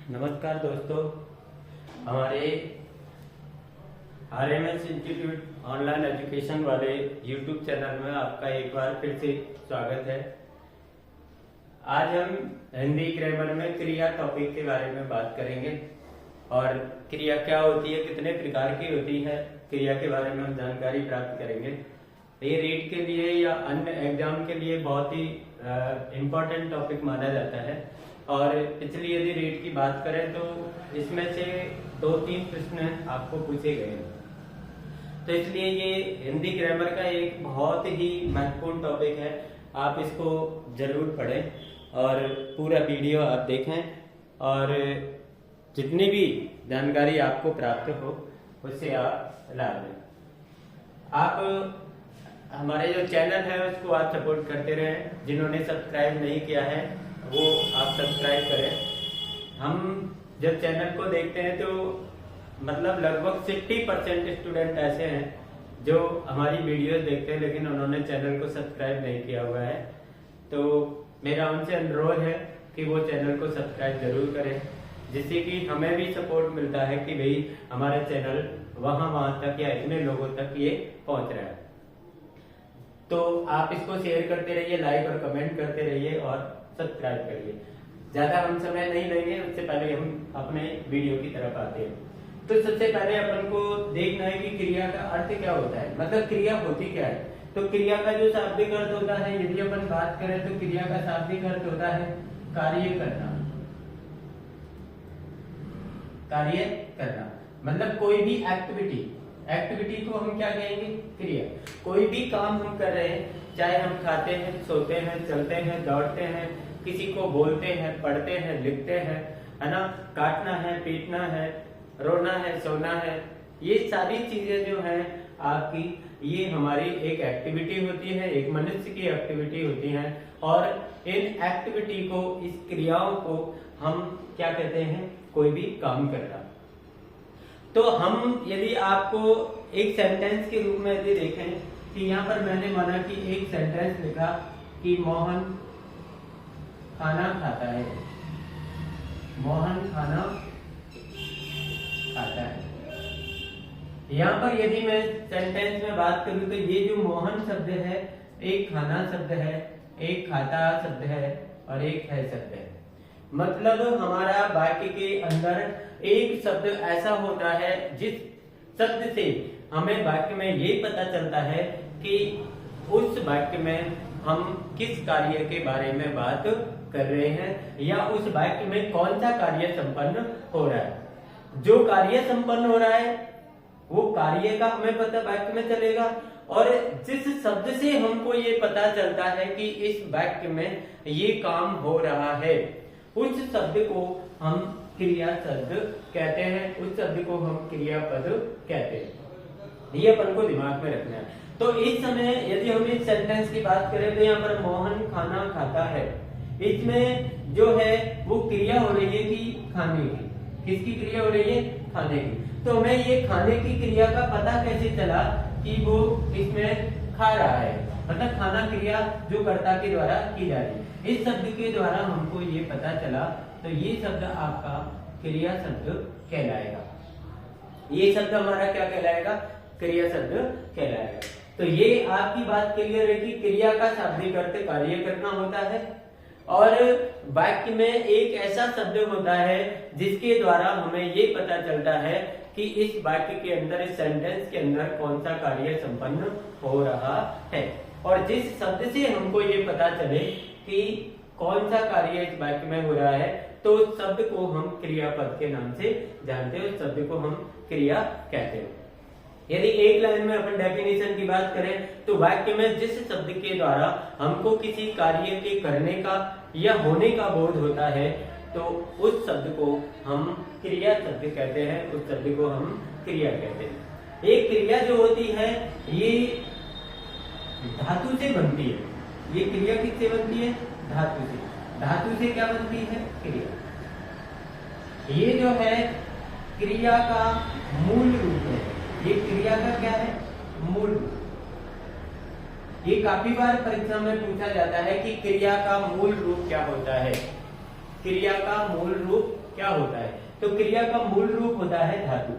नमस्कार दोस्तों, हमारे RMS इंस्टीट्यूट ऑनलाइन एजुकेशन वाले YouTube चैनल में आपका एक बार फिर से स्वागत है। आज हम हिंदी ग्रामर में क्रिया टॉपिक के बारे में बात करेंगे और क्रिया क्या होती है, कितने प्रकार की होती है, क्रिया के बारे में हम जानकारी प्राप्त करेंगे। ये रीट के लिए या अन्य एग्जाम के लिए बहुत ही इम्पोर्टेंट टॉपिक माना जाता है। और पिछली यदि रीट की बात करें तो इसमें से 2-3 प्रश्न आपको पूछे गए हैं, तो इसलिए ये हिंदी ग्रामर का एक बहुत ही महत्वपूर्ण टॉपिक है। आप इसको जरूर पढ़ें और पूरा वीडियो आप देखें और जितनी भी जानकारी आपको प्राप्त हो उससे आप लाभ लें। आप हमारे जो चैनल है उसको आप सपोर्ट करते रहें। जिन्होंने सब्सक्राइब नहीं किया है वो आप सब्सक्राइब करें। हम जब चैनल को देखते हैं तो मतलब लगभग 60% स्टूडेंट ऐसे हैं जो हमारी वीडियोस देखते हैं लेकिन उन्होंने चैनल को सब्सक्राइब नहीं किया हुआ है। तो मेरा उनसे अनुरोध है कि वो चैनल को सब्सक्राइब जरूर करें, जिससे कि हमें भी सपोर्ट मिलता है कि भाई हमारा चैनल वहां तक या इतने लोगों तक ये पहुंच रहा है। तो आप इसको शेयर करते रहिए, लाइक और कमेंट करते रहिए और सब्सक्राइब करिए। ज्यादा हम समय नहीं लेंगे, उससे पहले हम अपने वीडियो की तरफ आते हैं। तो सबसे पहले अपन को देखना है कि क्रिया का अर्थ क्या होता है, मतलब क्रिया होती क्या है। तो क्रिया का जो शाब्दिक अर्थ होता है, यदि अपन बात करें तो क्रिया का शाब्दिक अर्थ होता है कार्य करना। कार्य करना मतलब कोई भी एक्टिविटी को हम क्या कहेंगे, क्रिया। कोई भी काम हम कर रहे हैं, चाहे हम खाते हैं, सोते हैं, चलते हैं, दौड़ते हैं, किसी को बोलते हैं, पढ़ते हैं, लिखते हैं, है ना, काटना है, पीटना है, रोना है, सोना है, ये सारी चीजें जो हैं आपकी, ये हमारी एक एक्टिविटी होती है, एक मनुष्य की एक्टिविटी होती है। और इन एक्टिविटी को, इस क्रियाओं को हम क्या कहते हैं, कोई भी काम करना। तो हम यदि आपको एक सेंटेंस के रूप में यदि देखें कि यहाँ पर मैंने माना कि एक सेंटेंस लिखा कि मोहन खाना खाता है। मोहन खाना खाता है। यहाँ पर यदि मैं सेंटेंस में बात करूं तो ये जो मोहन शब्द है, एक खाना शब्द है, एक खाता शब्द है और एक है शब्द है। मतलब हमारा वाक्य के अंदर एक शब्द ऐसा होता है जिस शब्द से हमें वाक्य में ये पता चलता है कि उस वाक्य में हम किस कार्य के बारे में बात कर रहे हैं या उस वाक्य में कौन सा कार्य संपन्न हो रहा है। जो कार्य संपन्न हो रहा है वो कार्य का हमें पता वाक्य में चलेगा, और जिस शब्द से हमको ये पता चलता है कि इस वाक्य में ये काम हो रहा है, उस शब्द को हम क्रिया शब्द कहते हैं, उस शब्द को हम क्रियापद कहते हैं। ये अपन को दिमाग में रखना है। तो इस समय यदि हम इस सेंटेंस की बात करें तो यहाँ पर मोहन खाना खाता है, इसमें जो है वो क्रिया हो रही है कि खाने की। किसकी क्रिया हो रही है, खाने की। तो हमें ये खाने की क्रिया का पता कैसे चला कि वो इसमें खा रहा है, मतलब खाना क्रिया जो कर्ता के द्वारा की जा रही है। इस शब्द के द्वारा हमको ये पता चला, तो ये शब्द आपका क्रिया शब्द कहलाएगा। ये शब्द हमारा क्या कहलाएगा, क्रिया शब्द कहलाएगा। तो ये आपकी बात क्लियर है कि क्रिया का शाब्दिक अर्थ कार्य करना होता है, और वाक्य में एक ऐसा शब्द होता है जिसके द्वारा हमें ये पता चलता है कि इस वाक्य के अंदर, इस सेंटेंस के अंदर कौन सा कार्य संपन्न हो रहा है। और जिस शब्द से हमको ये पता चले कि कौन सा कार्य इस वाक्य में हो रहा है, तो उस शब्द को हम क्रियापद के नाम से जानते हैं, उस शब्द को हम क्रिया कहते हैं। यदि एक लाइन में अपन डेफिनेशन की बात करें तो वाक्य में जिस शब्द के द्वारा हमको किसी कार्य के करने का या होने का बोध होता है, तो उस शब्द को हम क्रिया शब्द कहते हैं, उस शब्द को हम क्रिया कहते हैं। एक क्रिया जो होती है ये धातु से बनती है। ये क्रिया किससे बनती है, धातु से। धातु से क्या बनती है, क्रिया। ये जो है क्रिया का मूल रूप है। ये क्रिया का क्या है, मूल रूप। ये काफी बार परीक्षा में पूछा जाता है कि क्रिया का मूल रूप क्या होता है। क्रिया का मूल रूप क्या होता है? तो क्रिया का मूल रूप होता है धातु।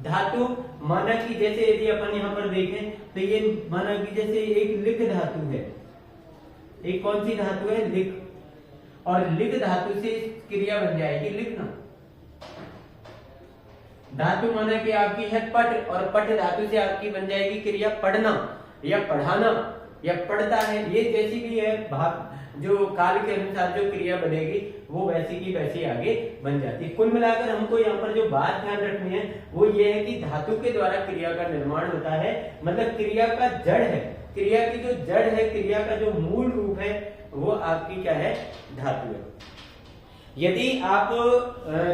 धातु माना कि जैसे यदि अपन यहाँ पर देखें तो ये माना कि जैसे एक लिख धातु है, एक कौन सी धातु है? लिख। और लिख धातु से क्रिया बन जाएगी लिखना। धातु माना कि आपकी है पट, और पट धातु से आपकी बन जाएगी क्रिया पढ़ना या पढ़ाना या पढ़ता है। ये जैसी भी है भाग जो काल के अनुसार जो क्रिया बनेगी वो वैसी की वैसी आगे बन जाती है। कुल मिलाकर हमको यहाँ पर जो बात ध्यान रखनी है वो ये है कि धातु के द्वारा क्रिया का निर्माण होता है, मतलब क्रिया का जड़ है, क्रिया की जो जड़ है, क्रिया का जो मूल रूप है वो आपकी क्या है? धातु है। यदि आप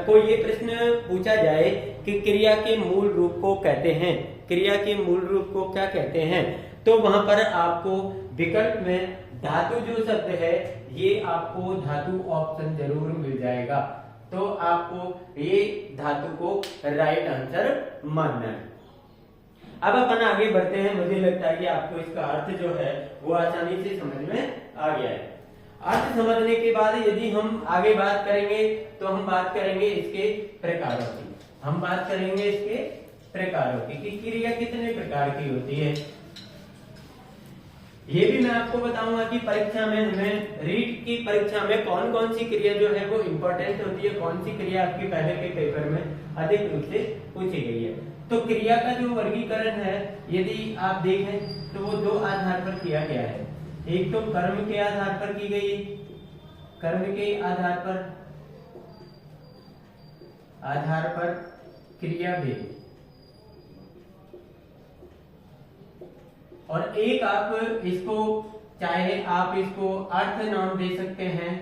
को ये प्रश्न पूछा जाए कि क्रिया के मूल रूप को कहते हैं, क्रिया के मूल रूप को क्या कहते हैं, तो वहां पर आपको विकल्प में धातु जो शब्द है ये आपको धातु ऑप्शन जरूर मिल जाएगा। तो आपको ये धातु को राइट आंसर मानना है। अब अपन आगे बढ़ते हैं। मुझे लगता है कि आपको इसका अर्थ जो है वो आसानी से समझ में आ गया है। अर्थ समझने के बाद यदि हम आगे बात करेंगे तो हम बात करेंगे इसके प्रकारों की। हम बात करेंगे इसके प्रकारों की कि क्रिया कितने प्रकार की होती है। ये भी मैं आपको बताऊंगा कि परीक्षा में हमें रीट की परीक्षा में कौन कौन सी क्रिया जो है वो इंपॉर्टेंट होती है, कौन सी क्रिया आपके पहले के पेपर में अधिक रूप से पूछी गई है। तो क्रिया का जो वर्गीकरण है यदि आप देखें तो वो दो आधार पर किया गया है। एक तो कर्म के आधार पर की गई, कर्म के आधार पर क्रिया भेद, और एक आप इसको चाहे आप इसको अर्थ नाम दे सकते हैं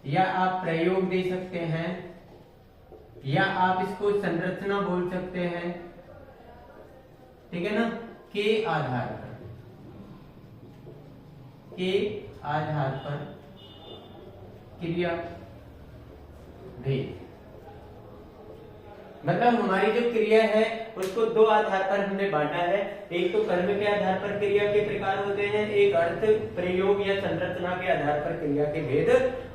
या आप प्रयोग दे सकते हैं या आप इसको संरचना बोल सकते हैं, ठीक है ना। के आधार पर क्रिया भेद, मतलब हमारी जो क्रिया है उसको दो आधार पर हमने बांटा है। एक तो कर्म के आधार पर क्रिया के प्रकार होते हैं, एक अर्थ प्रयोग या संरचना के आधार पर क्रिया के भेद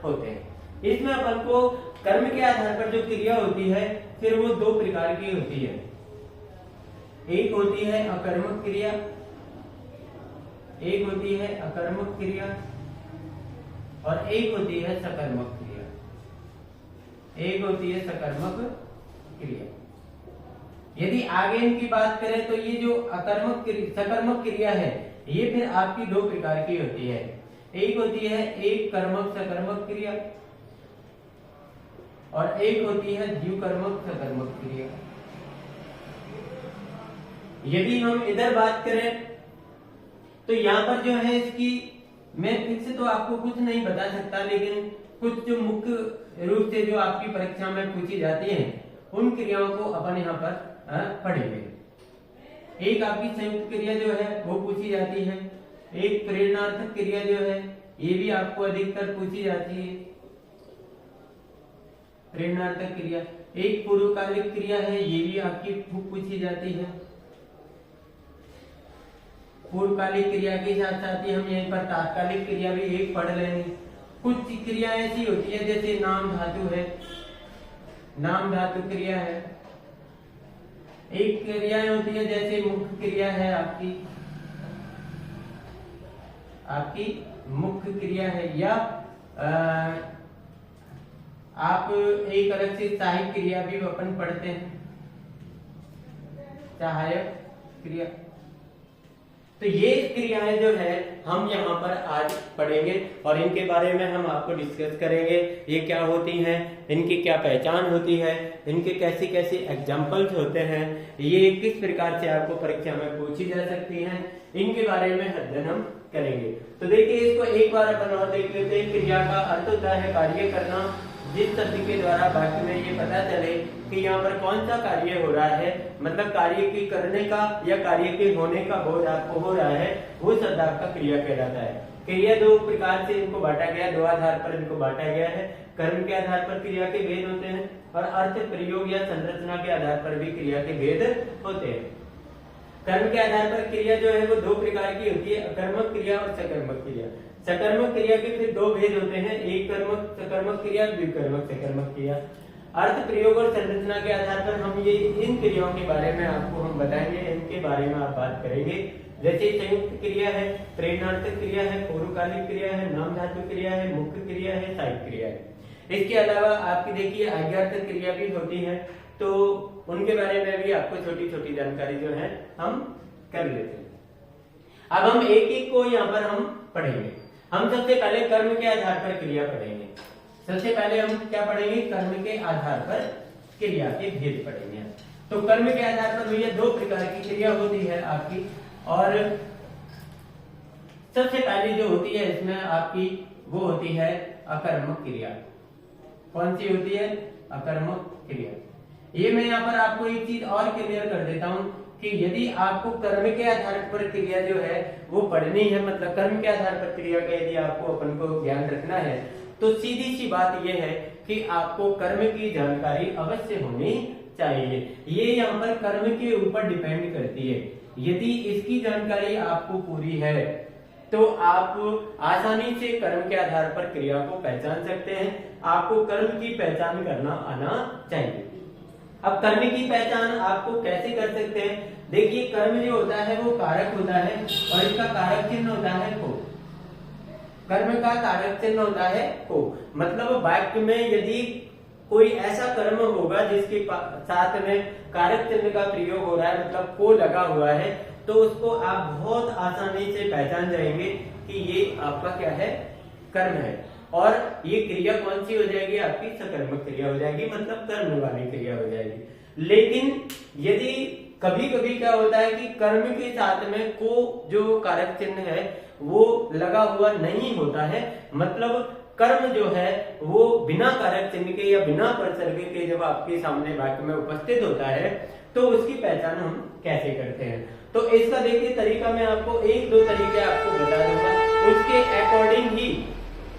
होते हैं। इसमें अपन को कर्म के आधार पर जो क्रिया होती है फिर वो दो प्रकार की होती है। एक होती है अकर्मक क्रिया, एक होती है अकर्मक क्रिया और एक होती है सकर्मक क्रिया, एक होती है सकर्मक क्रिया। यदि आगे इनकी बात करें तो ये जो सकर्मक क्रिया है ये फिर आपकी दो प्रकार की होती है। एक होती है एक कर्मक सकर्मक क्रिया और एक होती है द्विकर्मक सकर्मक क्रिया। यदि हम इधर बात करें तो यहाँ पर जो है इसकी मैं फिर से तो आपको कुछ नहीं बता सकता, लेकिन कुछ जो मुख्य रूप से जो आपकी परीक्षा में पूछी जाती है उन क्रियाओं को अपन यहाँ पर पढ़ेंगे। एक आपकी संयुक्त क्रिया जो है वो पूछी जाती है, एक प्रेरणार्थक क्रिया जो है ये भी आपको अधिकतर पूछी जाती है, प्रेरणार्थक क्रिया। एक पूर्वकालिक क्रिया है ये भी आपकी पूछी जाती है। पूर्वकालिक क्रिया के साथ साथ ही हम यहीं पर तात्कालिक क्रिया भी एक पढ़ लेंगे। कुछ क्रिया ऐसी होती है जैसे नाम धातु है, नाम धातु क्रिया है। एक क्रियाएं होती है जैसे मुख्य क्रिया है आपकी मुख्य क्रिया है, या आप एक अलग से सहायक क्रिया भी अपन पढ़ते हैं, सहायक क्रिया। तो ये क्रियाएं जो है हम यहाँ पर आज पढ़ेंगे और इनके बारे में हम आपको डिस्कस करेंगे। ये क्या होती हैं, इनकी क्या पहचान होती है, इनके कैसे कैसे एग्जाम्पल्स होते हैं, ये किस प्रकार से आपको परीक्षा में पूछी जा सकती हैं, इनके बारे में अध्ययन हम करेंगे। तो देखिए इसको एक बार अपन और देख लेते हैं। क्रिया का अर्थ होता है कार्य करना, जिस शब्द के द्वारा वाक्य में ये पता चले कि यहाँ पर कौन सा कार्य हो रहा है, मतलब कार्य की करने का या कार्य के होने का बोध आपको हो रहा है, वो शब्द आपका क्रिया कहलाता है। क्रिया दो प्रकार से इनको बांटा गया, दो आधार पर इनको बांटा गया है। कर्म के आधार पर क्रिया के भेद होते हैं और अर्थ प्रयोग या संरचना के आधार पर भी क्रिया के भेद होते हैं। कर्म के आधार पर क्रिया जो है वो दो प्रकार की होती है, अकर्मक क्रिया और सकर्मक क्रिया। सकर्मक क्रिया के फिर दो भेद होते हैं, एक कर्मक सकर्मक क्रिया, द्विकर्मक सकर्मक क्रिया। अर्थ, प्रयोग और संरचना के आधार पर हम ये इन क्रियाओं के बारे में आपको हम बताएंगे, इनके बारे में आप बात करेंगे। जैसे संयुक्त क्रिया है, प्रेरणार्थक क्रिया है, पूर्वकालिक क्रिया है, नाम धातु क्रिया है, मुख्य क्रिया है, सहायक क्रिया है। इसके अलावा आपकी देखिए आज्ञार्थक क्रिया भी होती है, तो उनके बारे में भी आपको छोटी छोटी जानकारी जो है हम कर लेते हैं। अब हम एक एक को यहाँ पर हम पढ़ेंगे। हम सबसे पहले कर्म के आधार पर क्रिया पढ़ेंगे। सबसे पहले हम क्या पढ़ेंगे? कर्म के आधार पर क्रिया के भेद पढ़ेंगे। तो कर्म के आधार पर भैया दो प्रकार की क्रिया होती है आपकी, और सबसे पहली जो होती है इसमें आपकी वो होती है अकर्मक क्रिया। कौन सी होती है? अकर्मक क्रिया। ये मैं यहाँ पर आपको एक चीज और क्लियर कर देता हूँ कि यदि आपको कर्म के आधार पर क्रिया जो है वो पढ़नी है, मतलब कर्म के आधार पर क्रिया का यदि आपको अपन को ज्ञान रखना है, तो सीधी सी बात यह है कि आपको कर्म की जानकारी अवश्य होनी चाहिए। ये यहाँ पर कर्म के ऊपर डिपेंड करती है। यदि इसकी जानकारी आपको पूरी है तो आप आसानी से कर्म के आधार पर क्रिया को पहचान सकते हैं। आपको कर्म की पहचान करना आना चाहिए। अब कर्म की पहचान आपको कैसे कर सकते हैं? देखिए, कर्म जो होता है वो कारक होता है और इसका कारक चिन्ह होता है को। कर्म का कारक चिन्ह होता है को, मतलब वाक्य में यदि कोई ऐसा कर्म होगा जिसके साथ में कारक चिन्ह का प्रयोग हो रहा है, मतलब को लगा हुआ है, तो उसको आप बहुत आसानी से पहचान जाएंगे कि ये आपका क्या है? कर्म है। और ये क्रिया कौन सी हो जाएगी? आपकी सकर्मक क्रिया हो जाएगी, मतलब कर्म वाली क्रिया हो जाएगी। लेकिन यदि कभी कभी क्या होता है कि कर्म के साथ में को जो कारक चिन्ह है वो लगा हुआ नहीं होता है, मतलब कर्म जो है वो बिना कारक चिन्ह के या बिना प्रसर्ग के जब आपके सामने वाक्य में उपस्थित होता है तो उसकी पहचान हम कैसे करते हैं? तो इसका देखिए तरीका मैं आपको एक दो तरीके आपको बता दूंगा, उसके अकॉर्डिंग ही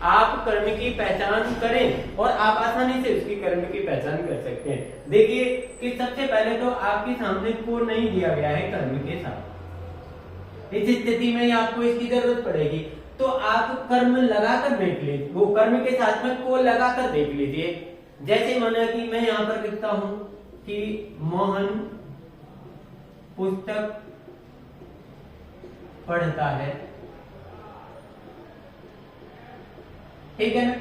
आप कर्म की पहचान करें और आप आसानी से उसकी कर्म की पहचान कर सकते हैं। देखिए कि सबसे पहले तो आपके सामने को नहीं दिया गया है कर्म के साथ। इस स्थिति में आपको इसकी जरूरत पड़ेगी, तो आप कर्म लगाकर देख लीजिए, वो कर्म के साथ में को लगाकर देख लीजिए। जैसे माना कि मैं यहाँ पर लिखता हूं कि मोहन पुस्तक पढ़ता है, ठीक है ना।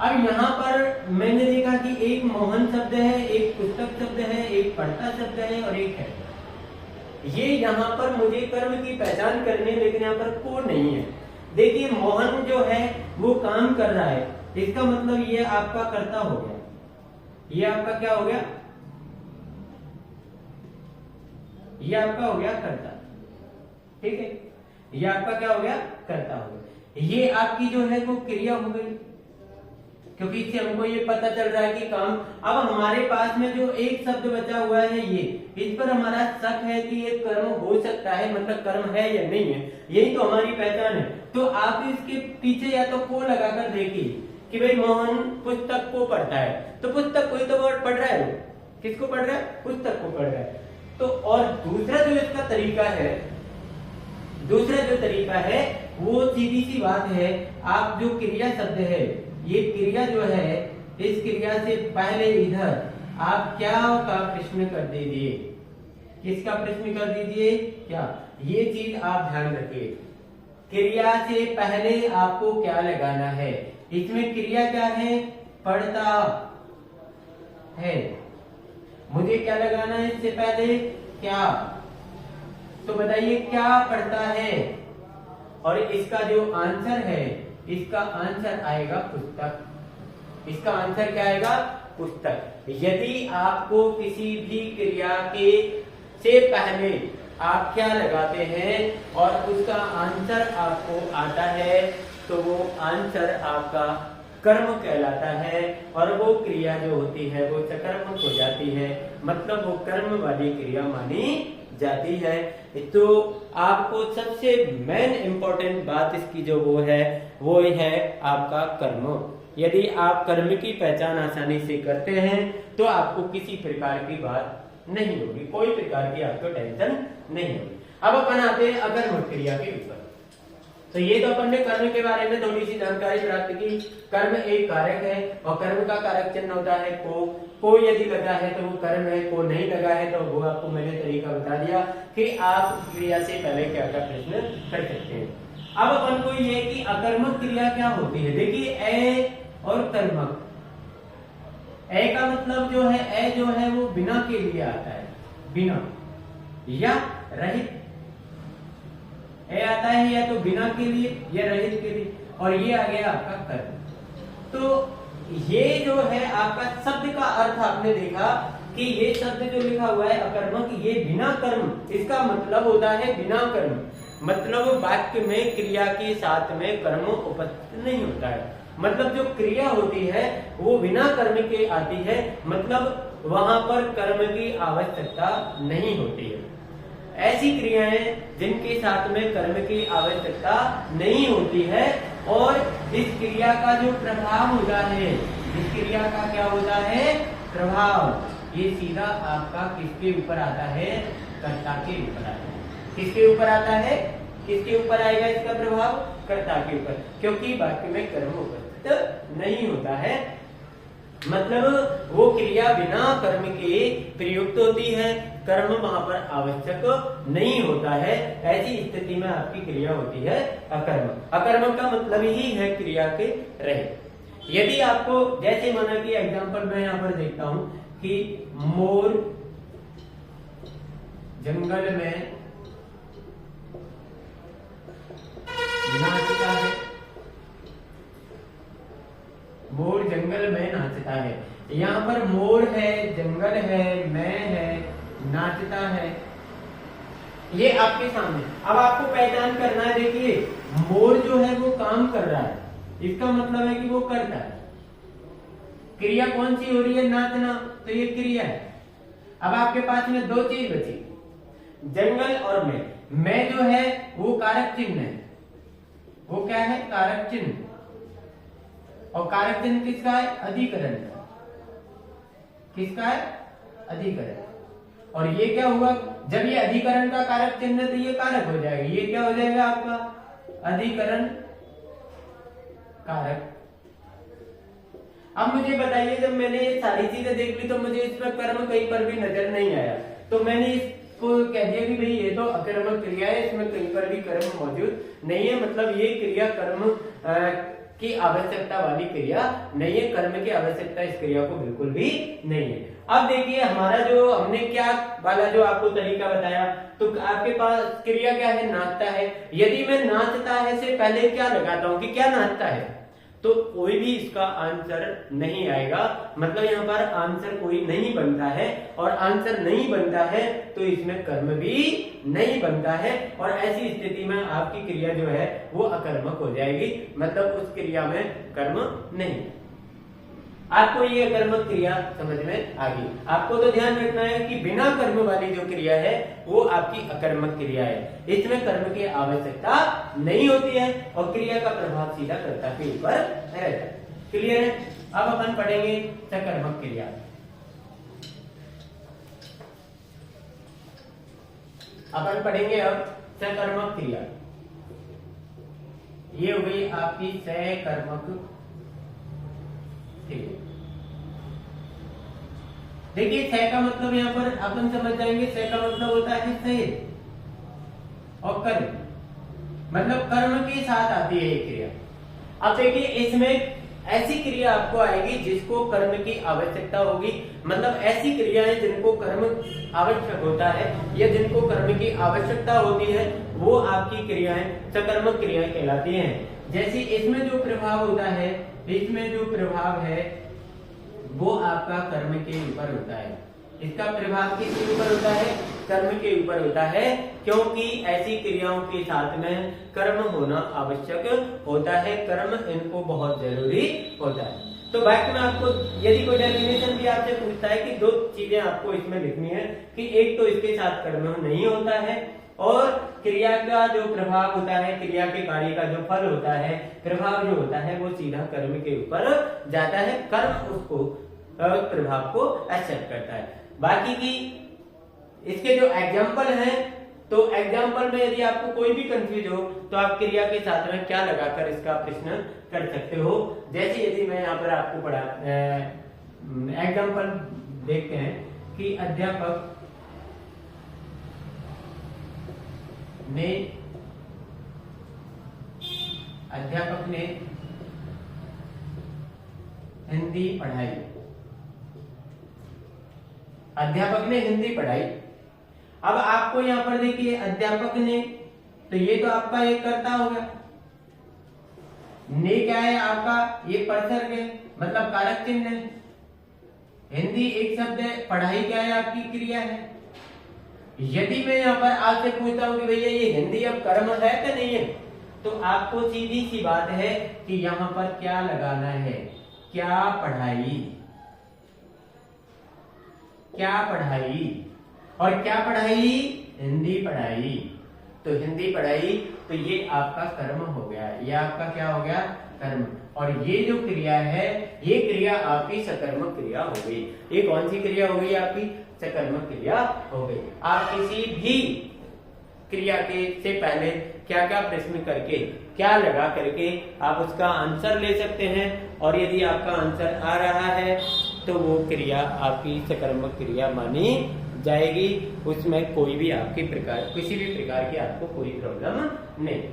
अब यहाँ पर मैंने देखा कि एक मोहन शब्द है, एक पुस्तक शब्द है, एक पढ़ता शब्द है और एक है। ये यहाँ पर मुझे कर्म की पहचान करनी है, लेकिन यहाँ पर को नहीं है। देखिए मोहन जो है वो काम कर रहा है, इसका मतलब ये आपका कर्ता हो गया। ये आपका क्या हो गया? ये आपका हो गया कर्ता, ठीक है। ये आपका क्या हो गया? कर्ता हो गया। ये आपकी जो है वो क्रिया हो गई, क्योंकि इससे हमको ये पता चल रहा है कि काम। अब हमारे पास में जो एक शब्द बचा हुआ है ये, इस पर हमारा शक है कि ये कर्म हो सकता है, मतलब कर्म है या नहीं है, यही तो हमारी पहचान है। तो आप इसके पीछे या तो को लगाकर देखिए कि भाई मोहन पुस्तक को पढ़ता है, तो पुस्तक कोई तो वर्ड पढ़ रहा है, वो किसको पढ़ रहा है? पुस्तक को पढ़ रहा है। तो और दूसरा जो इसका तरीका है, दूसरा जो तरीका है वो सीधी सी बात है, आप जो क्रिया शब्द है, ये क्रिया जो है, इस क्रिया से पहले इधर आप क्या का प्रश्न कर दीजिए। किसका प्रश्न कर दीजिए? क्या? ये चीज आप ध्यान रखिए, क्रिया से पहले आपको क्या लगाना है। इसमें क्रिया क्या है? पढ़ता है। मुझे क्या लगाना है इससे पहले? क्या। तो बताइए क्या पढ़ता है, और इसका जो आंसर है, इसका आंसर आएगा पुस्तक। इसका आंसर क्या आएगा? पुस्तक। यदि आपको किसी भी क्रिया के से पहले आप क्या लगाते हैं और उसका आंसर आपको आता है, तो वो आंसर आपका कर्म कहलाता है, और वो क्रिया जो होती है वो सकर्मक हो जाती है, मतलब वो कर्म वाली क्रिया मानी जाती है। तो आपको सबसे मेन इंपॉर्टेंट बात इसकी जो वो है आपका कर्म। यदि आप कर्म की पहचान आसानी से करते हैं तो आपको किसी प्रकार की बात नहीं होगी, कोई प्रकार की आपको टेंशन नहीं होगी। अब अपन आते हैं अकर्मक क्रिया के ऊपर। तो ये तो अपन ने कर्म के बारे में थोड़ी सी जानकारी प्राप्त की। कर्म एक कारक है और कर्म का कारक चिन्ह होता है को यदि लगा है तो वो कर्म है, को नहीं लगा है तो वो आपको मैंने तरीका बता दिया कि आप क्रिया से पहले क्या क्या प्रश्न कर सकते हैं। अब अपन को ये कि अकर्मक क्रिया क्या होती है। देखिए ए और कर्मक, ए का मतलब जो है ए जो है वो बिना के लिए आता है, बिना या रहित। ए आता है या तो बिना के लिए या रहित के लिए, और ये आ गया आपका कर्म। तो ये जो है आपका शब्द का अर्थ आपने देखा कि ये शब्द जो लिखा हुआ है अकर्मक, ये बिना कर्म, इसका मतलब होता है बिना कर्म, मतलब वाक्य में क्रिया के साथ में कर्म उपस्थित नहीं होता है। मतलब जो क्रिया होती है वो बिना कर्म के आती है, मतलब वहां पर कर्म की आवश्यकता नहीं होती है। ऐसी क्रियाएं जिनके साथ में कर्म की आवश्यकता नहीं होती है और इस क्रिया का जो प्रभाव होता है, इस क्रिया का क्या होता है, प्रभाव, ये सीधा आपका किसके ऊपर आता है, कर्ता के ऊपर आता है। किसके ऊपर आता है, किसके ऊपर आएगा इसका प्रभाव, कर्ता के ऊपर, क्योंकि वाक्य में कर्म उपस्थित नहीं होता है। मतलब वो क्रिया बिना कर्म के प्रयुक्त होती है, कर्म वहां पर आवश्यक नहीं होता है। ऐसी स्थिति में आपकी क्रिया होती है अकर्मक। अकर्मक का मतलब ही है क्रिया के रहित। यदि आपको जैसे माना कि एग्जांपल मैं यहाँ पर देखता हूं कि मोर जंगल में नाचता है, मोर जंगल में नाचता है। यहाँ पर मोर है, जंगल है, मैं है, नाचता है, ये आपके सामने। अब आपको पहचान करना है। देखिए मोर जो है वो काम कर रहा है, इसका मतलब है कि वो करता है। क्रिया कौन सी हो रही है, नाचना, तो ये क्रिया है। अब आपके पास में दो चीज बची, जंगल और मैं जो है वो कारक चिन्ह है। वो क्या है, कारक चिन्ह। और कारक चिन्ह किसका है, अधिकरण का। किसका है, अधिकरण। और ये क्या हुआ, जब ये अधिकरण का कारक चिन्ह है तो ये कारक हो जाएगा। ये क्या हो जाएगा आपका, अधिकरण कारक। अब मुझे बताइए, जब मैंने ये सारी चीजें देख ली तो मुझे इसमें कर्म कहीं पर भी नजर नहीं आया, तो मैंने इसको कह दिया कि भाई ये तो अकर्मक क्रिया है, इसमें कहीं पर भी कर्म मौजूद नहीं है। मतलब ये क्रिया कर्म की आवश्यकता वाली क्रिया नहीं है, कर्म की आवश्यकता इस क्रिया को बिल्कुल भी नहीं है। अब देखिए हमारा जो हमने क्या वाला जो आपको तरीका बताया, तो आपके पास क्रिया क्या है, नाचता है। यदि मैं नाचता है से पहले क्या लगाता हूं कि क्या नाचता है, तो कोई भी इसका आंसर नहीं आएगा। मतलब यहाँ पर आंसर कोई नहीं बनता है, और आंसर नहीं बनता है तो इसमें कर्म भी नहीं बनता है, और ऐसी स्थिति में आपकी क्रिया जो है वो अकर्मक हो जाएगी। मतलब उस क्रिया में कर्म नहीं। आपको ये अकर्मक क्रिया समझ में आ गई। आपको तो ध्यान रखना है कि बिना कर्म वाली जो क्रिया है वो आपकी अकर्मक क्रिया है, इसमें कर्म की आवश्यकता नहीं होती है और क्रिया का प्रभाव सीधा कर्ता के ऊपर रहता है। क्लियर है। अब अपन पढ़ेंगे सकर्मक क्रिया। अपन पढ़ेंगे अब सकर्मक क्रिया। ये हो गई आपकी सकर्मक। देखिए सह का मतलब यहाँ पर अपन समझ जाएंगे, सह का मतलब होता है सह और कर्म, मतलब कर्म के साथ आती है ये क्रिया। अब देखिए इसमें ऐसी क्रिया आपको आएगी जिसको कर्म की आवश्यकता होगी। मतलब ऐसी क्रियाएं जिनको कर्म आवश्यक होता है या जिनको कर्म की आवश्यकता होती है वो आपकी क्रियाएं सकर्मक क्रियाएं कहलाती हैं। जैसे इसमें जो प्रभाव होता है, इसमें जो प्रभाव है वो आपका कर्म के ऊपर होता है। इसका प्रभाव किसके ऊपर होता है, कर्म के ऊपर होता है, क्योंकि ऐसी क्रियाओं के साथ में कर्म होना आवश्यक होता है। कर्म इनको बहुत जरूरी होता है। तो वाक्य में आपको यदि कोई डेफिनेशन भी आपसे पूछता है कि दो चीजें आपको इसमें लिखनी है कि एक तो इसके साथ कर्म नहीं होता है और क्रिया का जो प्रभाव होता है, क्रिया के कार्य का जो फल होता है, प्रभाव जो होता है वो सीधा कर्म के ऊपर जाता है। कर्म उसको प्रभाव को एक्सेप्ट करता है। बाकी की इसके जो एग्जाम्पल हैं तो एग्जाम्पल में यदि आपको कोई भी कंफ्यूज हो तो आप क्रिया के साथ में क्या लगाकर इसका प्रश्न कर सकते हो। जैसे यदि मैं यहाँ पर आपको पढ़ा एग्जाम्पल देखते हैं कि अध्यापक ने हिंदी पढ़ाई। अध्यापक ने हिंदी पढ़ाई। अब आपको यहां पर देखिए अध्यापक ने, तो ये तो आपका एक कर्ता हो गया। ने क्या है आपका, ये परसर्ग है, मतलब कारक चिन्ह है। हिंदी एक शब्द है, पढ़ाई क्या है आपकी क्रिया है। यदि मैं यहाँ पर आपसे पूछता हूं कि भैया ये हिंदी अब कर्म है कि नहीं है, तो आपको सीधी सी बात है कि यहाँ पर क्या लगाना है, क्या पढ़ाई। क्या पढ़ाई, और क्या पढ़ाई, हिंदी पढ़ाई। तो हिंदी पढ़ाई, तो ये आपका कर्म हो गया, ये आपका क्या हो गया, कर्म। और ये जो क्रिया है, ये क्रिया आपकी सकर्मक क्रिया हो गई। ये कौन सी क्रिया हो गई आपकी, सकर्मक क्रिया हो गई। आप किसी भी क्रिया के से पहले क्या क्या प्रश्न करके, क्या लगा करके आप उसका आंसर ले सकते हैं, और यदि आपका आंसर आ रहा है तो वो क्रिया आपकी सकर्मक क्रिया मानी जाएगी। उसमें कोई भी आपकी प्रकार, किसी भी प्रकार की आपको कोई प्रॉब्लम नहीं।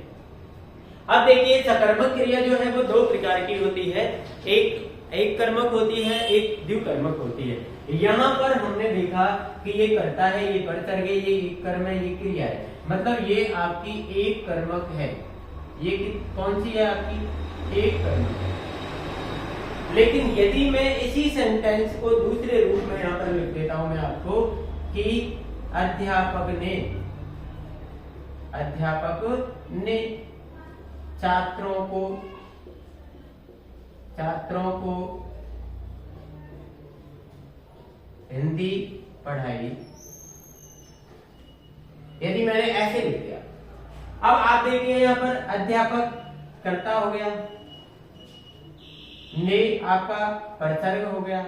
अब देखिए सकर्मक क्रिया जो है वो दो प्रकार की होती है, एक कर्मक होती है, एक द्विकर्मक होती है। यहाँ पर हमने देखा कि ये कर्ता है, ये परसर्ग है, ये कर्म है, ये क्रिया है, मतलब ये आपकी एक कर्मक है। ये कौन सी है आपकी, एक कर्मक है। लेकिन यदि मैं इसी सेंटेंस को दूसरे रूप में यहाँ पर लिख देता हूं मैं आपको कि अध्यापक ने छात्रों को हिंदी पढ़ाई, यदि मैंने ऐसे लिख दिया। अब आप देखिए यहाँ पर अध्यापक कर्ता हो गया, ने आपका परसर्ग हो गया,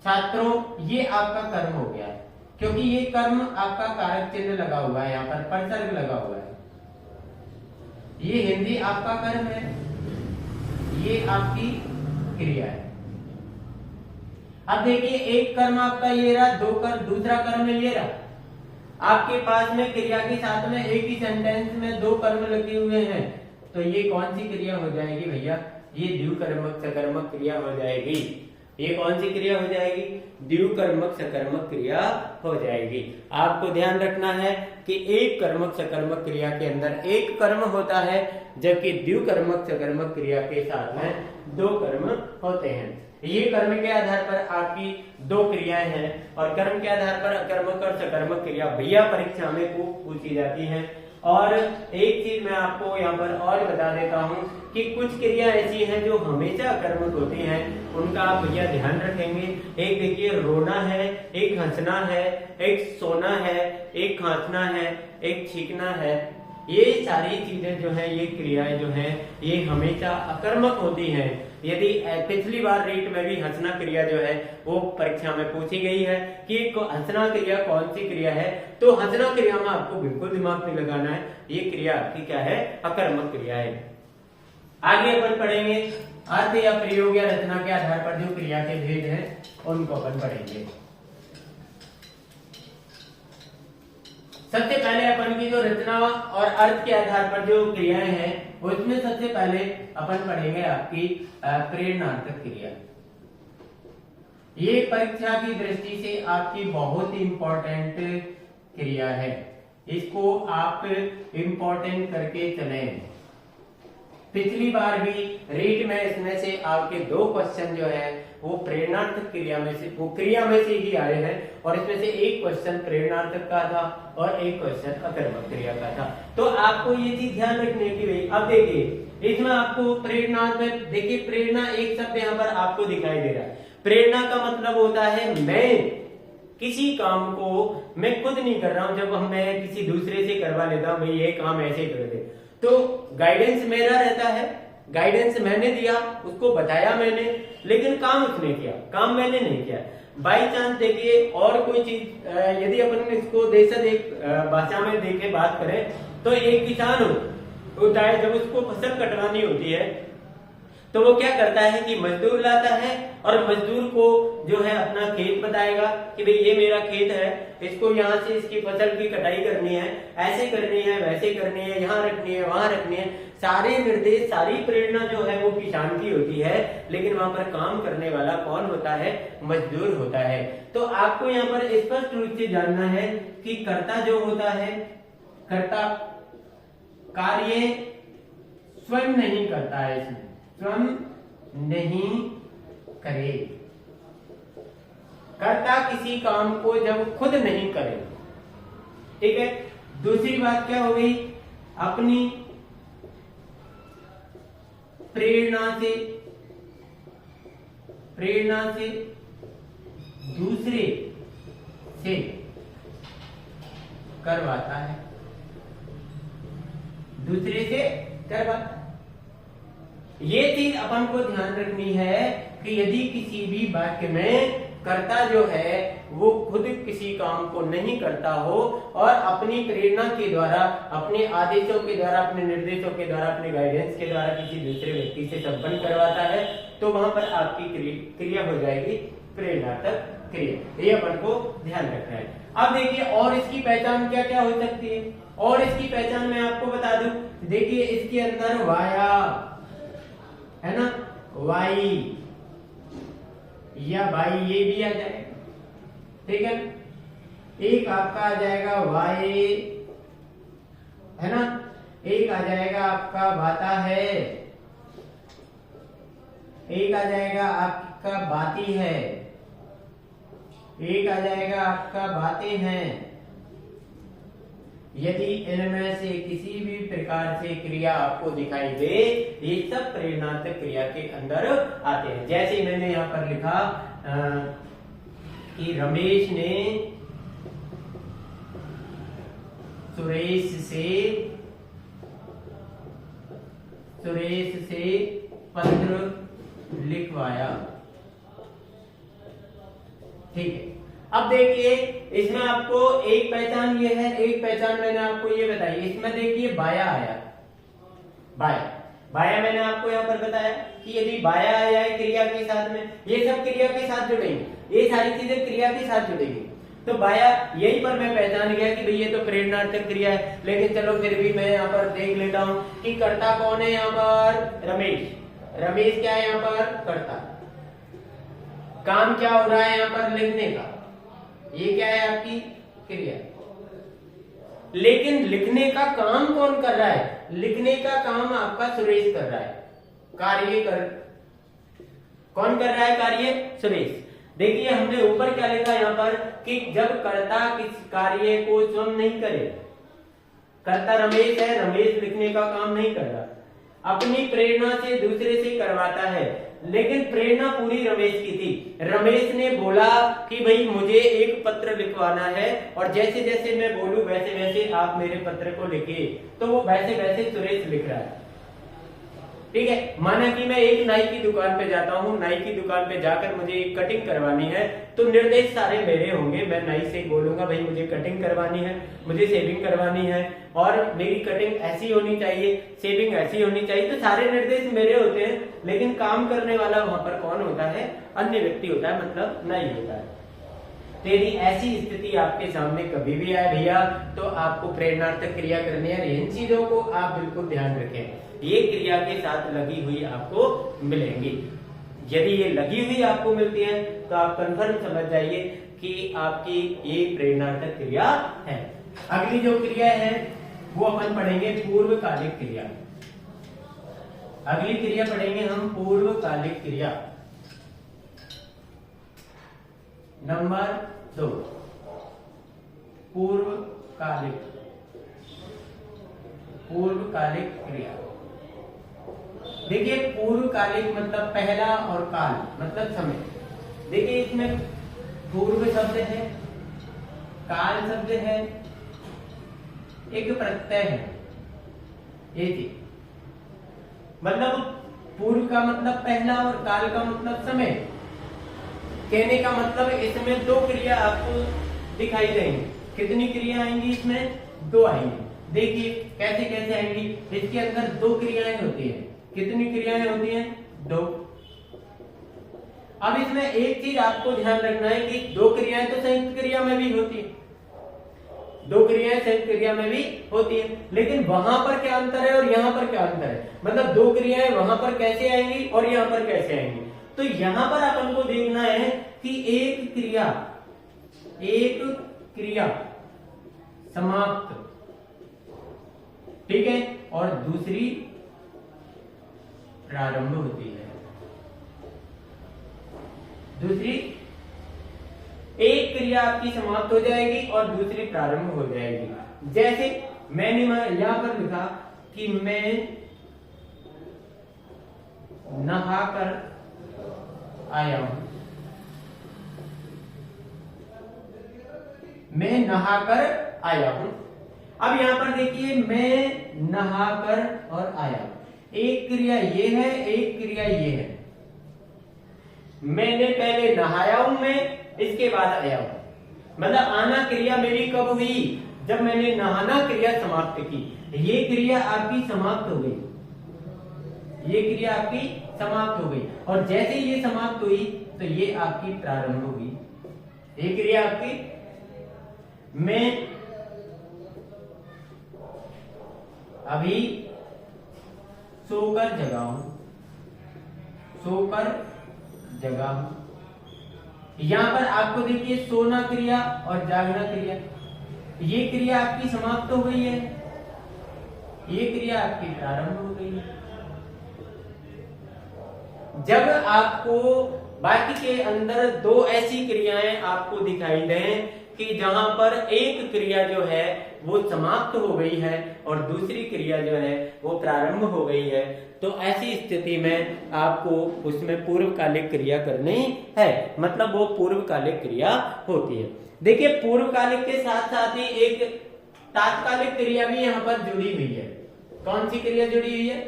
छात्रों ये आपका कर्म हो गया, क्योंकि ये कर्म आपका कारक चिन्ह लगा हुआ है, यहाँ पर परसर्ग लगा हुआ है। ये हिंदी आपका कर्म है, ये आपकी क्रिया है। अब देखिए एक कर्म आपका ये रहा, दूसरा कर्म ये रहा। आपके पास में क्रिया के साथ में एक ही सेंटेंस में दो कर्म लगे हुए हैं, तो ये कौन सी क्रिया हो जाएगी भैया, ये द्विकर्मक सकर्मक क्रिया हो जाएगी। ये कौन सी क्रिया हो जाएगी, द्विकर्मक सकर्मक क्रिया हो जाएगी। आपको ध्यान रखना है कि एक कर्मक सकर्मक क्रिया के अंदर एक कर्म होता है, जबकि द्विकर्मक सकर्मक क्रिया के साथ में दो कर्म होते हैं। ये कर्म के आधार पर आपकी दो क्रियाएं हैं, और कर्म के आधार पर अकर्मक और सकर्मक क्रिया भैया परीक्षा में को पूछी जाती है। और एक चीज मैं आपको यहाँ पर और बता देता हूँ कि कुछ क्रिया ऐसी हैं जो हमेशा अकर्मक होती हैं, उनका आप भैया ध्यान रखेंगे। एक देखिए रोना है, एक हंसना है, एक सोना है, एक खांसना है, एक छींकना है। ये सारी चीजें जो है, ये क्रियाएं जो हैं, ये हमेशा अकर्मक होती हैं। यदि पिछली बार रीट में भी हंसना क्रिया जो है वो परीक्षा में पूछी गई है कि हंसना क्रिया कौन सी क्रिया है, तो हंसना क्रिया में आपको बिल्कुल दिमाग में लगाना है, ये क्रिया आपकी क्या है, अकर्मक क्रिया है। आगे अपन पढ़ेंगे अर्थ या प्रयोग या रचना के आधार पर जो क्रिया के भेद हैं उनको अपन पढ़ेंगे। सबसे पहले अपन की जो रचना और अर्थ के आधार पर जो क्रियाएं हैं, उसमें सबसे पहले अपन पढ़ेंगे आपकी प्रेरणार्थक क्रिया। ये परीक्षा की दृष्टि से आपकी बहुत ही इंपॉर्टेंट क्रिया है, इसको आप इंपॉर्टेंट करके चलें। पिछली बार भी रीट में इसमें से आपके दो क्वेश्चन जो है वो प्रेरणार्थक क्रिया में से, वो क्रिया में से ही आए हैं, और इसमें से एक क्वेश्चन प्रेरणार्थक का था और एक क्वेश्चन अकर्मक क्रिया का था। तो आपको ये चीज ध्यान रखने की भाई। अब देखिए इसमें आपको प्रेरणा में देखिए, प्रेरणा एक शब्द यहाँ पर आपको दिखाई दे रहा है। प्रेरणा का मतलब होता है मैं किसी काम को मैं खुद नहीं कर रहा हूं, जब मैं किसी दूसरे से करवा लेता हूं, भाई ये काम ऐसे कर दे, तो गाइडेंस मेरा रहता है, गाइडेंस मैंने दिया, उसको बताया मैंने, लेकिन काम उसने किया, काम मैंने नहीं किया। बाई चांस देखिए और कोई चीज यदि अपन इसको देशज एक भाषा में देखे बात करें तो एक किसान होता है, जब उसको फसल कटवानी होती है तो वो क्या करता है कि मजदूर लाता है और मजदूर को जो है अपना खेत बताएगा कि भाई ये मेरा खेत है, इसको यहाँ से इसकी फसल की कटाई करनी है, ऐसे करनी है, वैसे करनी है, यहाँ रखनी है, वहां रखनी है। सारे निर्देश, सारी प्रेरणा जो है वो किसान की होती है, लेकिन वहां पर काम करने वाला कौन होता है? मजदूर होता है। तो आपको यहाँ पर स्पष्ट रूप से जानना है कि कर्ता जो होता है, कर्ता कार्य स्वयं नहीं करता है, इसमें स्वयं नहीं करे। कर्ता किसी काम को जब खुद नहीं करे, ठीक है। दूसरी बात क्या हो गई? अपनी प्रेरणा से दूसरे से करवाता है, दूसरे से करवाता है। ये चीज अपन को ध्यान रखनी है कि यदि किसी भी वाक्य में कर्ता जो है वो खुद किसी काम को नहीं करता हो और अपनी प्रेरणा के द्वारा, अपने आदेशों के द्वारा, अपने निर्देशों के द्वारा, अपने गाइडेंस के द्वारा किसी दूसरे व्यक्ति से संपन्न करवाता है, तो वहां पर आपकी क्रिया हो जाएगी प्रेरणार्थक क्रिया। ये अपन को ध्यान रखना है। अब देखिए और इसकी पहचान क्या क्या हो सकती है, और इसकी पहचान मैं आपको बता दूं। देखिए इसके अंदर वाया है ना, वाई या बाई, ये भी आ जाएगा, ठीक है। एक आपका आ जाएगा वाई, है ना, एक आ जाएगा आपका बाता है, एक आ जाएगा आपका बाती है, एक आ जाएगा आपका बातें हैं। यदि इनमें से किसी भी प्रकार से क्रिया आपको दिखाई दे, ये सब प्रेरणार्थक क्रिया के अंदर आते हैं। जैसे मैंने यहाँ पर लिखा कि रमेश ने सुरेश से पत्र लिखवाया, ठीक है। अब देखिए इसमें आपको एक पहचान ये है, एक पहचान मैंने आपको ये बताई। इसमें देखिए बाया आया, बाया मैंने आपको यहाँ पर बताया कि यदि बाया आया है क्रिया के साथ में, ये सब क्रिया के साथ जुड़ेंगे, ये सारी चीजें क्रिया के साथ जुड़ेंगी। तो बाया यही पर मैं पहचान गया कि भाई ये तो प्रेरणार्थक क्रिया है। लेकिन चलो फिर भी मैं यहाँ पर देख लेता हूँ कि कर्ता कौन है यहाँ पर? रमेश। रमेश क्या है यहाँ पर? कर्ता। काम क्या हो रहा है यहाँ पर? लिखने का। ये क्या है? आपकी क्रिया। लेकिन लिखने का काम कौन कर रहा है? लिखने का काम आपका सुरेश कर रहा है। कौन कर रहा है कार्य? सुरेश। देखिए हमने ऊपर क्या लिखा यहाँ पर कि जब कर्ता किस कार्य को स्वयं नहीं करे, कर्ता रमेश है, रमेश लिखने का काम नहीं कर रहा, अपनी प्रेरणा से दूसरे से करवाता है। लेकिन प्रेरणा पूरी रमेश की थी। रमेश ने बोला कि भाई मुझे एक पत्र लिखवाना है और जैसे जैसे मैं बोलूं वैसे वैसे आप मेरे पत्र को लिखिए, तो वो वैसे वैसे सुरेश लिख रहा है, ठीक है। माना कि मैं एक नाई की दुकान पे जाता हूँ, नाई की दुकान पे जाकर मुझे एक कटिंग करवानी है, तो निर्देश सारे मेरे होंगे। मैं नाई से बोलूंगा भाई मुझे कटिंग करवानी है, मुझे शेविंग करवानी है और मेरी कटिंग ऐसी होनी चाहिए, शेविंग ऐसी होनी चाहिए, तो सारे निर्देश मेरे होते हैं। लेकिन काम करने वाला वहां पर कौन होता है? अन्य व्यक्ति होता है, मतलब नाई होता है। तेरी ऐसी स्थिति आपके सामने कभी भी आए भैया, तो आपको प्रेरणार्थक क्रिया करनी है। इन चीजों को आप बिल्कुल ध्यान रखें, ये क्रिया के साथ लगी हुई आपको मिलेंगी। यदि ये लगी हुई आपको मिलती है तो आप कंफर्म समझ जाइए कि आपकी ये प्रेरणार्थक क्रिया है। अगली जो क्रिया है वो अपन पढ़ेंगे पूर्वकालिक क्रिया। अगली क्रिया पढ़ेंगे हम पूर्वकालिक क्रिया नंबर 2। पूर्वकालिक क्रिया। देखिए पूर्वकालिक मतलब पहला और काल मतलब समय। देखिए इसमें पूर्व शब्द है, काल शब्द है, एक प्रत्यय है। ये चीज मतलब पूर्व का मतलब पहला और काल का मतलब समय। कहने का मतलब इसमें दो क्रिया आपको दिखाई देंगी। कितनी क्रिया आएंगी इसमें? दो आएंगी। देखिए कैसे कैसे आएंगी। इसके अंदर दो क्रियाएं होती हैं। कितनी क्रियाएं होती हैं? दो। अब इसमें एक चीज आपको ध्यान रखना है कि दो क्रियाएं तो संयुक्त क्रिया में भी होती है, दो क्रियाएं संयुक्त क्रिया में भी होती है, लेकिन वहां पर क्या अंतर है और यहाँ पर क्या अंतर है? मतलब दो क्रियाएं वहां पर कैसे आएंगी और यहाँ पर कैसे आएंगी? तो यहां पर अपन को देखना है कि एक क्रिया समाप्त, ठीक है, और दूसरी प्रारंभ होती है। दूसरी एक क्रिया आपकी समाप्त हो जाएगी और दूसरी प्रारंभ हो जाएगी। जैसे मैंने यहां पर लिखा कि मैं नहाकर आया हूं। मैं नहाकर आया हूं। अब यहां पर देखिए मैं नहाकर और आया, एक क्रिया ये है, एक क्रिया ये है। मैंने पहले नहाया हूं मैं, इसके बाद आया हूं। मतलब आना क्रिया मेरी कब हुई? जब मैंने नहाना क्रिया समाप्त की। ये क्रिया आपकी समाप्त हो गई, ये क्रिया आपकी समाप्त हो गई, और जैसे ये समाप्त हुई तो ये आपकी प्रारंभ हुई। ये क्रिया आपकी, मैं अभी सोकर जगा हूं, सोकर जगा हूं। यहां पर आपको देखिए सोना क्रिया और जागना क्रिया, ये क्रिया आपकी समाप्त हो गई है, ये क्रिया आपकी प्रारंभ हो गई है। जब आपको बाकी के अंदर दो ऐसी क्रियाएं आपको दिखाई दें कि जहां पर एक क्रिया जो है वो समाप्त हो गई है और दूसरी क्रिया जो है वो प्रारंभ हो गई है, तो ऐसी स्थिति में आपको उसमें पूर्वकालिक क्रिया करनी है। मतलब वो पूर्वकालिक क्रिया होती है। देखिए पूर्वकालिक के साथ साथ ही एक तात्कालिक क्रिया भी यहाँ पर जुड़ी हुई है। कौन सी क्रिया जुड़ी हुई है?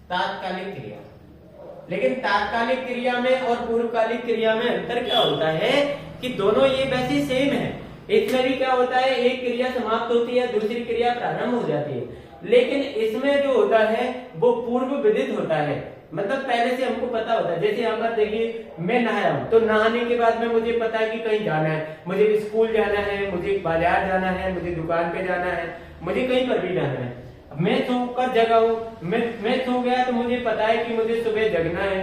तात्कालिक क्रिया। लेकिन तात्कालिक क्रिया में और पूर्वकालिक क्रिया में अंतर क्या होता है कि दोनों ये वैसे सेम है। इसमें भी क्या होता है, एक क्रिया समाप्त होती है, दूसरी क्रिया प्रारंभ हो जाती है, लेकिन इसमें जो होता है वो पूर्व विदित होता है। मतलब पहले से हमको पता होता है। जैसे यहाँ पर देखिए मैं नहाया हूं, तो नहाने के बाद में मुझे पता है कि कहीं जाना है, मुझे स्कूल जाना है, मुझे बाजार जाना है, मुझे दुकान पे जाना है, मुझे कहीं पर भी जाना है। मैं सोकर जगा हूं, मैं सो गया तो मुझे पता है कि मुझे सुबह जगना है।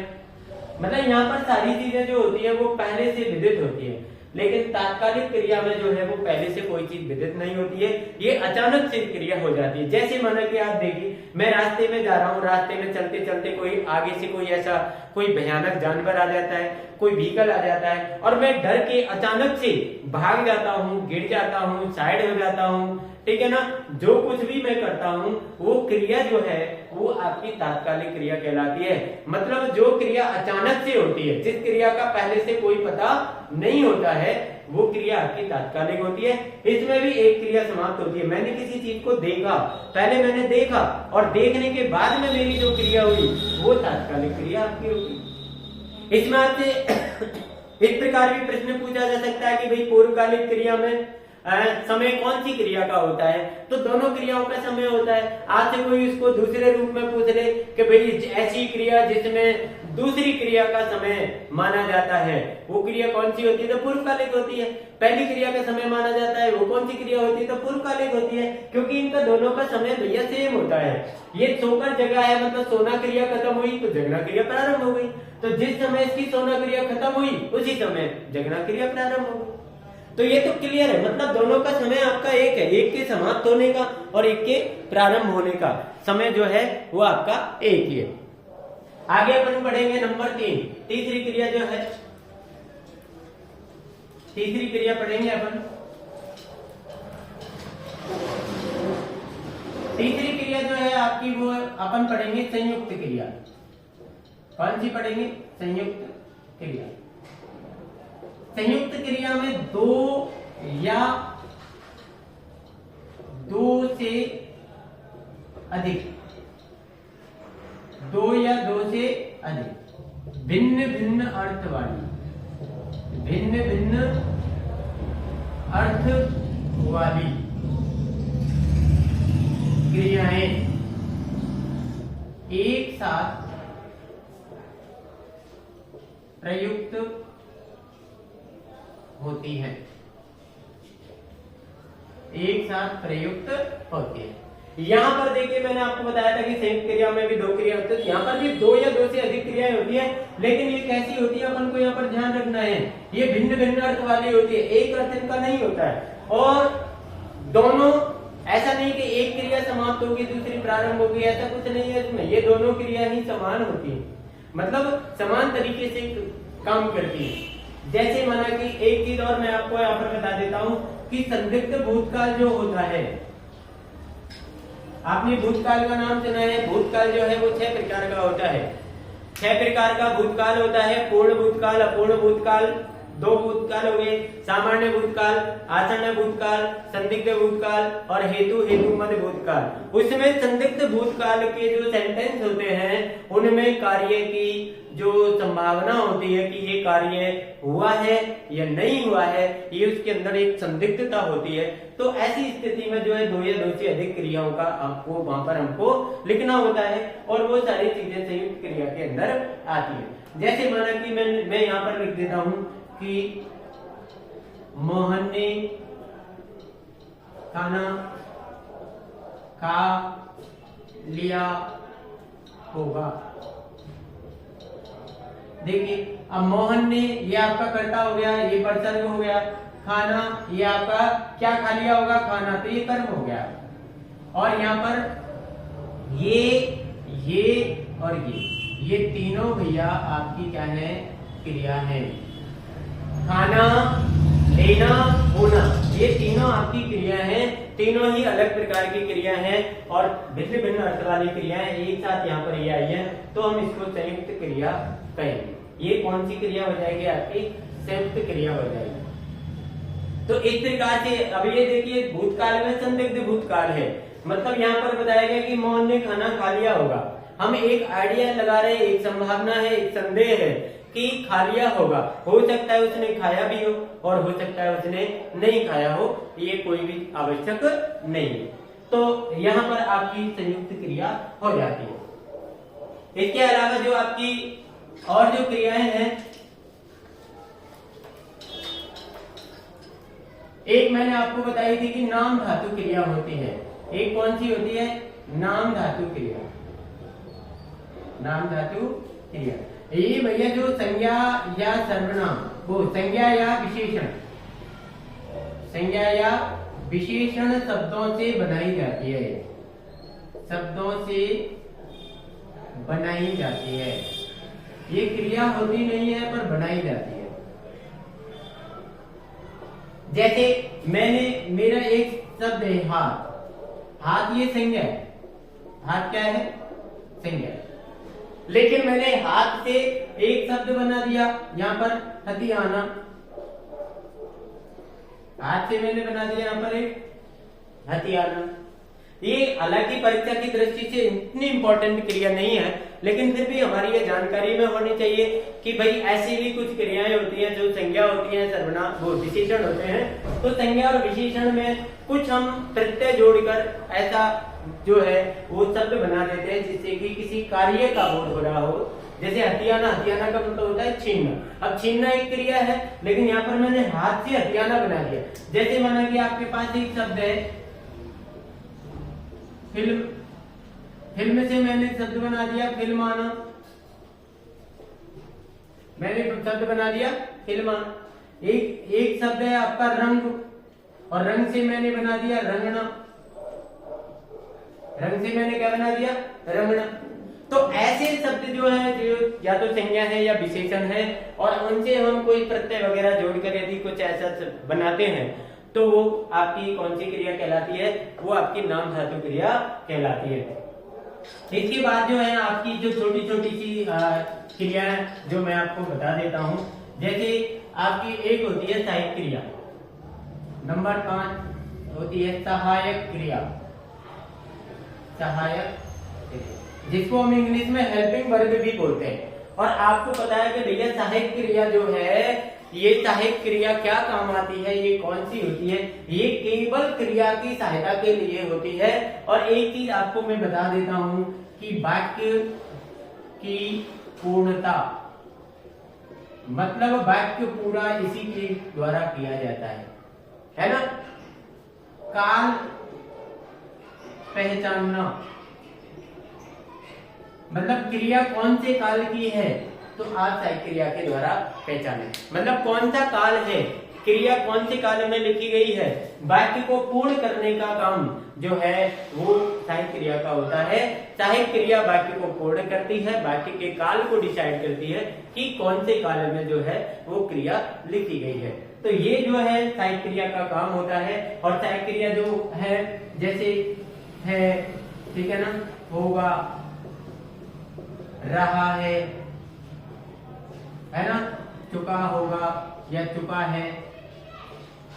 मतलब यहाँ पर सारी चीजें जो होती है वो पहले से विदित होती है, लेकिन तात्कालिक क्रिया में जो है वो पहले से कोई चीज विदित नहीं होती है, ये अचानक से क्रिया हो जाती है। जैसे माना कि आप देखिए मैं रास्ते में जा रहा हूँ, रास्ते में चलते चलते कोई आगे से कोई ऐसा कोई भयानक जानवर आ जाता है, कोई व्हीकल आ जाता है और मैं डर के अचानक से भाग जाता हूँ, गिर जाता हूँ, साइड हो जाता हूँ, ठीक है ना। जो कुछ भी मैं करता हूं वो क्रिया जो है वो आपकी तात्कालिक क्रिया कहलाती है। मतलब जो क्रिया अचानक से होती है, जिस क्रिया का पहले से कोई पता नहीं होता है, वो क्रिया आपकी तात्कालिक होती है। इसमें भी एक क्रिया समाप्त होती है। मैंने किसी चीज को देखा, पहले मैंने देखा और देखने के बाद में मेरी जो क्रिया हुई वो तात्कालिक क्रिया आपकी होगी। इसमें आपसे इस प्रकार भी प्रश्न पूछा जा सकता है कि भाई पूर्वकालिक क्रिया में समय कौन सी क्रिया का होता है? तो दोनों क्रियाओं का समय होता है। आज से कोई इसको दूसरे रूप में पूछ ले कि भाई ऐसी क्रिया जिसमें दूसरी क्रिया का समय माना जाता है वो क्रिया कौन सी होती है? तो पूर्वकालिक होती है। पहली क्रिया का समय माना जाता है वो कौन सी क्रिया होती है? तो पूर्वकालिक होती है, क्योंकि इनका दोनों का समय भैया सेम होता है। ये सोकर जगा है मतलब सोना क्रिया खत्म हुई तो जगना क्रिया प्रारंभ हो गई, तो जिस समय इसकी सोना क्रिया खत्म हुई उसी समय जगना क्रिया प्रारंभ हो गई। तो ये तो क्लियर है। मतलब दोनों का समय आपका एक है, एक के समाप्त होने का और एक के प्रारंभ होने का समय जो है वो आपका एक ही है। आगे अपन पढ़ेंगे नंबर 3, तीसरी क्रिया जो है, तीसरी क्रिया पढ़ेंगे अपन। तीसरी क्रिया जो है आपकी वो अपन पढ़ेंगे संयुक्त क्रिया। कौन सी पढ़ेंगे? संयुक्त क्रिया। संयुक्त क्रिया में दो या दो से अधिक, दो या दो से अधिक भिन्न भिन्न अर्थ वाली भिन्न भिन्न अर्थ वाली क्रियाएं एक साथ प्रयुक्त होती हैं, एक साथ प्रयुक्त होती है। यहां पर देखिए मैंने आपको बताया था कि संयुक्त क्रिया में भी दो क्रिया होती है, यहाँ पर भी दो या दो से अधिक क्रियाएं होती है, लेकिन ये कैसी होती है अपन को यहाँ पर ध्यान रखना है, ये भिन्न भिन्न अर्थ वाली होती है, एक अर्थ इनका नहीं होता है। और दोनों ऐसा नहीं कि एक क्रिया समाप्त होगी दूसरी प्रारंभ होगी, ऐसा कुछ नहीं है इसमें, ये दोनों क्रिया ही समान होती है, मतलब समान तरीके से काम करती है। जैसे माना कि एक चीज और मैं आपको यहाँ पर बता देता हूँ कि संदिग्ध भूतकाल जो होता है, आपने भूतकाल का नाम सुना है। भूतकाल जो है वो 6 प्रकार का होता है। 6 प्रकार का भूतकाल होता है। पूर्ण भूतकाल, अपूर्ण भूतकाल, 2 भूतकाल हो गए, सामान्य भूतकाल, आसन्न भूतकाल, संदिग्ध भूतकाल और हेतु मध्य भूतकाल। उसमें संदिग्ध भूतकाल के जो सेंटेंस होते हैं उनमें कार्य की जो संभावना होती है कि ये कार्य हुआ है या नहीं हुआ है, ये उसके अंदर एक संदिग्धता होती है। तो ऐसी स्थिति में जो है 2 या 2 से अधिक क्रियाओं का आपको वहां पर हमको लिखना होता है और वो सारी चीजें संयुक्त क्रिया के अंदर आती है। जैसे माना कि मैं यहाँ पर लिख देता हूं कि मोहन ने खाना खा लिया होगा। देखिए अब मोहन ने, ये आपका कर्ता हो गया, ये प्रसंग हो गया, खाना ये आपका क्या खा लिया होगा, खाना, तो ये कर्म हो गया। और यहाँ पर ये और ये तीनों भैया आपकी क्या है, क्रिया है। खाना, लेना, होना, ये तीनों आपकी क्रिया है, तीनों ही अलग प्रकार की क्रिया है और भिन्न भिन्न अर्थ वाली क्रियाएं एक साथ यहाँ पर ये आई है, तो हम इसको संयुक्त क्रिया कहेंगे। ये कौन सी क्रिया हो जाएगी, आपकी संयुक्त क्रिया हो जाएगी। तो इस प्रकार से अब ये देखिए भूतकाल में संदिग्ध भूतकाल है, मतलब यहाँ पर बताया गया कि मोहन ने खाना खा लिया होगा। हम एक आइडिया लगा रहे हैं, एक संभावना है, एक संदेह है कि खा लिया होगा। हो सकता है उसने खाया भी हो और हो सकता है उसने नहीं खाया हो, ये कोई भी आवश्यक नहीं है। तो यहाँ पर आपकी संयुक्त क्रिया हो जाती है। इसके अलावा जो आपकी और जो क्रियाएं हैं, एक मैंने आपको बताई थी कि नाम धातु क्रिया होती है। एक कौन सी होती है, नाम धातु क्रिया। नाम धातु क्रिया ये भैया जो संज्ञा या सर्वनाम, वो संज्ञा या विशेषण, संज्ञा या विशेषण शब्दों से बनाई जाती है, शब्दों से बनाई जाती है। ये क्रिया होती नहीं है पर बनाई जाती है। जैसे मेरा एक शब्द है हाथ, हाथ ये संज्ञा है, हाथ क्या है, संज्ञा है। लेकिन मैंने हाथ से एक शब्द बना दिया, यहाँ पर हथियाना, हाथ से मैंने बना दिया यहाँ पर एक हथियाना। ये हालांकि परीक्षा की दृष्टि से इतनी इंपॉर्टेंट क्रिया नहीं है, लेकिन फिर भी हमारी ये जानकारी में होनी चाहिए कि भाई ऐसी भी कुछ क्रियाएं होती हैं जो संज्ञा होती हैं, सर्वनाम, वो विशेषण होते हैं। तो संज्ञा और विशेषण में कुछ हम प्रत्यय जोड़कर ऐसा जो है वो शब्द बना देते हैं जिससे कि किसी कार्य का बोध हो रहा हो। जैसे हथियाना, हथियाना का मतलब होता है छीनना। अब छीनना एक क्रिया है, लेकिन यहाँ पर मैंने हाथ से हथियाना बना दिया। जैसे माना कि आपके पास एक शब्द है फिल्म, फिल्म से मैंने शब्द बना दिया फिल्माना, मैंने शब्द बना दिया फिल्माना। एक शब्द है आपका रंग, और रंग से मैंने बना दिया रंगना, रंग से मैंने क्या बना दिया, रंगना। तो ऐसे शब्द जो है जो या तो संज्ञा है या विशेषण है, और उनसे हम कोई प्रत्यय वगैरह जोड़कर यदि कुछ ऐसा बनाते हैं तो वो आपकी कौन सी क्रिया कहलाती है, वो आपकी नाम धातु क्रिया कहलाती है। इसके बाद जो है आपकी जो छोटी छोटी सी क्रिया है जो मैं आपको बता देता हूं। जैसे आपकी एक होती है सहायक क्रिया, नंबर 5 होती है सहायक क्रिया। सहायक क्रिया जिसको हम इंग्लिश में हेल्पिंग वर्ब भी बोलते हैं। और आपको पता है कि भैया सहायक क्रिया जो है ये सहायक क्रिया क्या काम आती है, ये कौन सी होती है, ये केवल क्रिया की सहायता के लिए होती है। और एक चीज आपको मैं बता देता हूं कि वाक्य की पूर्णता मतलब वाक्य पूरा इसी के द्वारा किया जाता है ना। काल पहचानना मतलब क्रिया कौन से काल की है, तो आप सहायक क्रिया के द्वारा पहचाने। मतलब कौन सा काल है, क्रिया कौन से काल में लिखी गई है, वाक्य को पूर्ण करने का काम जो है वो सहायक क्रिया का होता है। सहायक क्रिया वाक्य को पूर्ण करती है, वाक्य के काल को डिसाइड करती है कि कौन से काल में जो है वो क्रिया लिखी गई है। तो ये जो है सहायक क्रिया का काम होता है। और सहायक क्रिया जो है जैसे है, ठीक है ना, होगा, रहा है ना, चुका होगा या चुका है,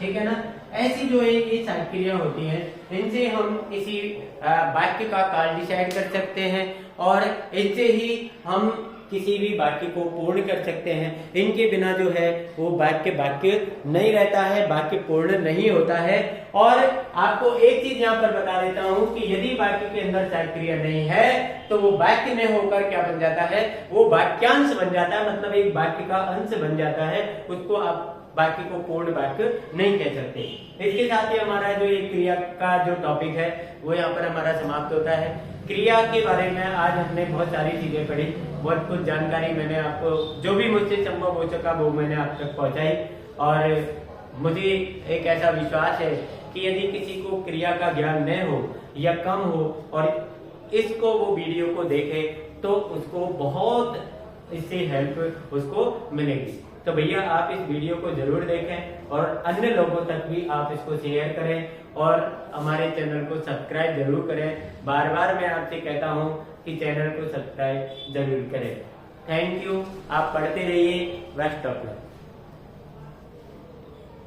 ठीक है ना। ऐसी जो है ये सहायक क्रिया होती है, इनसे हम किसी वाक्य का काल डिसाइड कर सकते हैं और इनसे ही हम किसी भी वाक्य को पूर्ण कर सकते हैं। इनके बिना जो है वो वाक्य नहीं रहता है, वाक्य पूर्ण नहीं होता है। और आपको एक चीज यहाँ पर बता देता हूँ कि यदि वाक्य के अंदर सहायक क्रिया नहीं है तो वो वाक्य में होकर क्या बन जाता है, वो वाक्यांश बन जाता है, मतलब एक वाक्य का अंश बन जाता है। उसको आप वाक्य को पूर्ण वाक्य नहीं कह सकते। इसके साथ ही हमारा जो ये क्रिया का जो टॉपिक है वो यहाँ पर हमारा समाप्त होता है। क्रिया के बारे में आज हमने बहुत सारी चीजें पढ़ी, बहुत कुछ जानकारी मैंने आपको जो भी मुझसे संभव हो सका वो मैंने आप तक पहुंचाई। और मुझे एक ऐसा विश्वास है कि यदि किसी को क्रिया का ज्ञान न हो या कम हो और इसको वो वीडियो को देखे तो उसको बहुत इससे हेल्प उसको मिलेगी। तो भैया आप इस वीडियो को जरूर देखें और अन्य लोगों तक भी आप इसको शेयर करें और हमारे चैनल को सब्सक्राइब जरूर करें। बार बार मैं आपसे कहता हूं कि चैनल को सब्सक्राइब जरूर करें। थैंक यू, आप पढ़ते रहिए। Best of luck.